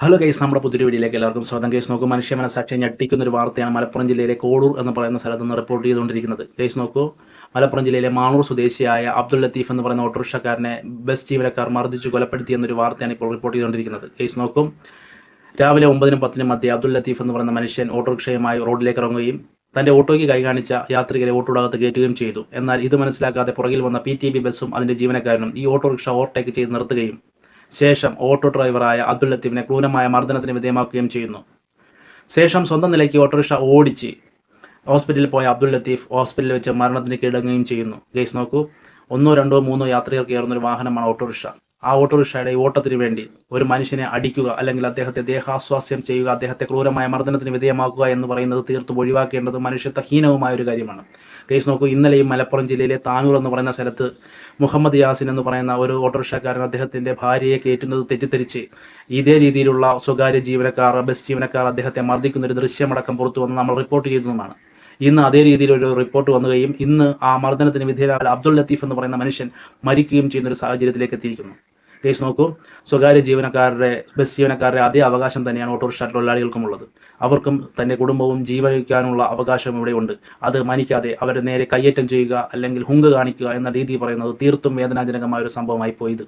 Hello guys, നമ്മുടെ പുതിയൊരു വീഡിയോയിലേക്ക് എല്ലാവർക്കും സ്വാഗതം. ഗൈസ് നോക്കൂ, മനുഷ്യ മനസാക്ഷി ഞെട്ടിക്കുന്ന ഒരു വാർത്തയാണ് മലപ്പുറം ജില്ലയിലെ കോഡൂർ എന്ന് പറയുന്ന സ്ഥലത്ത് നിന്ന് റിപ്പോർട്ട് ചെയ്തുകൊണ്ടിരിക്കുന്നത്. ഗൈസ് നോക്കൂ, മലപ്പുറം ജില്ലയിലെ മാണൂർ സ്വദേശിയായ അബ്ദുൽ ലത്തീഫ് എന്ന് പറയുന്ന ഓട്ടോറിക്ഷക്കാരനെ ബസ് ജീവനക്കാർ മർദ്ദിച്ചു കൊലപ്പെടുത്തിയെന്നൊരു വാർത്തയാണ് ഇപ്പോൾ റിപ്പോർട്ട് ചെയ്തുകൊണ്ടിരിക്കുന്നത്. ഗൈസ് നോക്കൂ, രാവിലെ 9-നും 10-നും മധ്യേ അബ്ദുൽ ലത്തീഫ് എന്ന് പറയുന്ന മനുഷ്യൻ ഓട്ടോറിക്ഷയുമായി റോഡിലേക്ക് ഇറങ്ങുകയും തന്റെ ഓട്ടോയ്ക്ക് കൈ കാണിച്ച യാത്രികരെ ഓട്ടോടകത്ത് കയറ്റുകയും ചെയ്തു. എന്നാൽ ഇത് മനസ്സിലാക്കാതെ പുറകിൽ വന്ന PTB ബസ്സും അതിന്റെ ജീവനക്കാരനും ഈ ഓട്ടോറിക്ഷ ഓവർടേക്ക് ചെയ്ത് നിർത്തുകയും ശേഷം ഓട്ടോ ഡ്രൈവറായ അബ്ദുൽ ലത്തീഫിനെ ക്രൂരമായ മർദ്ദനത്തിന് വിധേയമാക്കുകയും ചെയ്യുന്നു. ശേഷം സ്വന്തം നിലയ്ക്ക് ഓട്ടോറിക്ഷ ഓടിച്ച് ഹോസ്പിറ്റലിൽ പോയ അബ്ദുൽ ലത്തീഫ് ഹോസ്പിറ്റലിൽ വെച്ച് മരണത്തിന് കീഴടങ്ങുകയും ചെയ്യുന്നു. ഗൈസ് നോക്കൂ, 1, 2, 3 യാത്രികർ കയറുന്ന ഒരു വാഹനമാണ് ഓട്ടോറിക്ഷ. ആ ഓട്ടോറിക്ഷയുടെ ഓട്ടത്തിന് വേണ്ടി ഒരു മനുഷ്യനെ അടിക്കുക അല്ലെങ്കിൽ അദ്ദേഹത്തെ ദേഹാസ്വാസ്യം ചെയ്യുക, അദ്ദേഹത്തെ ക്രൂരമായ മർദ്ദനത്തിന് വിധേയമാക്കുക എന്ന് പറയുന്നത് തീർത്തും ഒഴിവാക്കേണ്ടത് മനുഷ്യത്വഹീനവുമായ ഒരു കാര്യമാണ്. കേസ് നോക്കൂ, ഇന്നലെയും മലപ്പുറം ജില്ലയിലെ താനൂർ എന്ന് പറയുന്ന സ്ഥലത്ത് മുഹമ്മദ് യാസിൻ എന്ന് പറയുന്ന ഒരു ഓട്ടോറിക്ഷക്കാരൻ അദ്ദേഹത്തിൻ്റെ ഭാര്യയെ കയറ്റുന്നത് തെറ്റിദ്ധരിച്ച് ഇതേ രീതിയിലുള്ള സ്വകാര്യ ജീവനക്കാർ, ബസ് ജീവനക്കാർ അദ്ദേഹത്തെ മർദ്ദിക്കുന്ന ഒരു ദൃശ്യമടക്കം പുറത്തു വന്ന് നമ്മൾ റിപ്പോർട്ട് ചെയ്തതുമാണ്. ഇന്ന് അതേ രീതിയിലൊരു റിപ്പോർട്ട് വന്നുകയും ഇന്ന് ആ മർദ്ദനത്തിന് വിധേയരായ അബ്ദുൽ ലത്തീഫ് എന്ന് പറയുന്ന മനുഷ്യൻ മരിക്കുകയും ചെയ്യുന്ന ഒരു സാഹചര്യത്തിലേക്ക് എത്തിയിരിക്കുന്നു. കേസ് നോക്കൂ, സ്വകാര്യ ജീവനക്കാരുടെ, ബസ് ജീവനക്കാരുടെ അതേ അവകാശം തന്നെയാണ് ഓട്ടോറിക്ഷ തൊഴിലാളികൾക്കുമുള്ളത്. അവർക്കും തൻ്റെ കുടുംബവും ജീവിക്കാനുള്ള അവകാശം ഇവിടെയുണ്ട്. അത് മാനിക്കാതെ അവരെ നേരെ കയ്യേറ്റം ചെയ്യുക അല്ലെങ്കിൽ ഹുങ്ക് കാണിക്കുക എന്ന രീതി പറയുന്നത് തീർത്തും വേദനാജനകമായ ഒരു സംഭവമായി പോയത്.